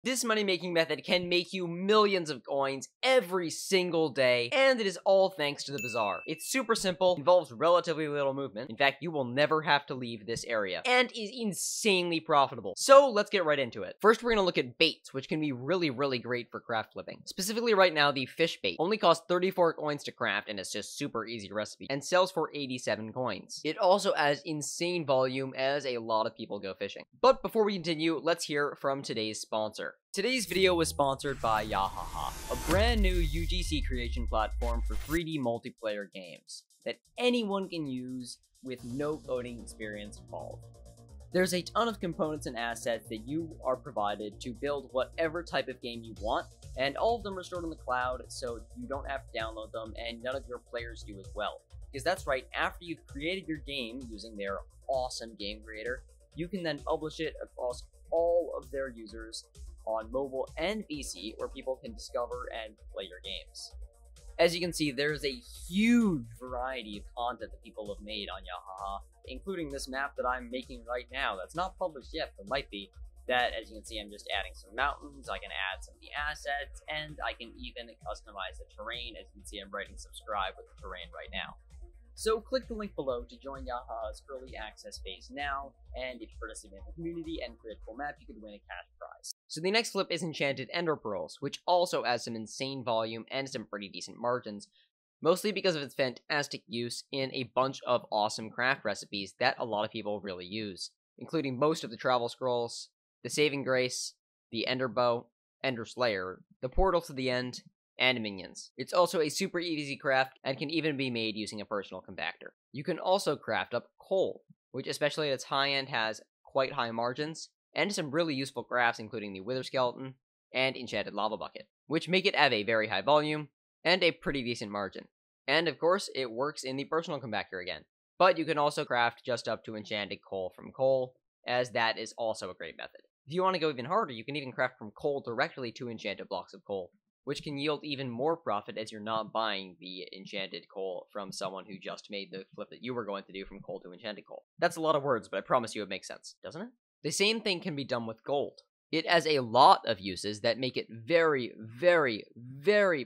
This money-making method can make you millions of coins every single day, and it is all thanks to the bazaar. It's super simple, involves relatively little movement. In fact, you will never have to leave this area, and is insanely profitable. So let's get right into it. First, we're gonna look at baits, which can be really great for craft flipping. Specifically right now, the fish bait only costs 34 coins to craft, and it's just super easy recipe, and sells for 87 coins. It also has insane volume as a lot of people go fishing. But before we continue, let's hear from today's sponsor. Today's video was sponsored by Yahaha, a brand new UGC creation platform for 3D multiplayer games that anyone can use with no coding experience involved. There's a ton of components and assets that you are provided to build whatever type of game you want, and all of them are stored in the cloud, so you don't have to download them, and none of your players do as well. Because that's right, after you've created your game using their awesome game creator, you can then publish it across all of their users on mobile and PC, where people can discover and play your games. As you can see, there's a huge variety of content that people have made on Yahaha, including this map that I'm making right now that's not published yet, but might be. That, as you can see, I'm just adding some mountains, I can add some of the assets, and I can even customize the terrain. As you can see, I'm writing subscribe with the terrain right now. So click the link below to join Yahaha's early access phase now, and if you participate in the community and create a cool map, you could win a cash prize. So the next flip is Enchanted Ender Pearls, which also has some insane volume and some pretty decent margins, mostly because of its fantastic use in a bunch of awesome craft recipes that a lot of people really use, including most of the Travel Scrolls, the Saving Grace, the Ender Bow, Ender Slayer, the Portal to the End, and minions. It's also a super easy craft and can even be made using a personal compactor. You can also craft up coal, which especially at its high end has quite high margins, and some really useful crafts including the Wither Skeleton and Enchanted Lava Bucket, which make it have a very high volume and a pretty decent margin. And of course, it works in the personal compactor again. But you can also craft just up to enchanted coal from coal, as that is also a great method. If you want to go even harder, you can even craft from coal directly to enchanted blocks of coal, which can yield even more profit as you're not buying the enchanted coal from someone who just made the flip that you were going to do from coal to enchanted coal. That's a lot of words, but I promise you it makes sense, doesn't it? The same thing can be done with gold. It has a lot of uses that make it very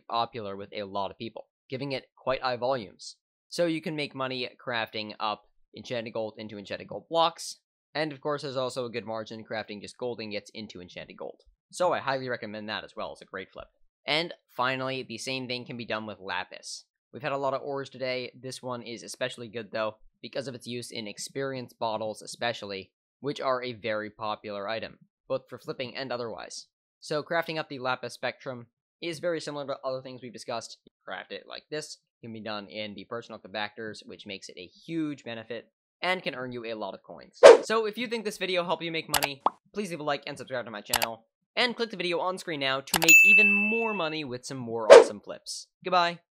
popular with a lot of people, giving it quite high volumes. So you can make money crafting up enchanted gold into enchanted gold blocks, and of course there's also a good margin crafting just gold ingots into enchanted gold. So I highly recommend that as well. It's a great flip. And finally, the same thing can be done with lapis. We've had a lot of ores today. This one is especially good though, because of its use in experience bottles especially, which are a very popular item, both for flipping and otherwise. So crafting up the lapis spectrum is very similar to other things we've discussed. You craft it like this, it can be done in the personal compactors, which makes it a huge benefit, and can earn you a lot of coins. So if you think this video helped you make money, please leave a like and subscribe to my channel. And click the video on screen now to make even more money with some more awesome flips. Goodbye.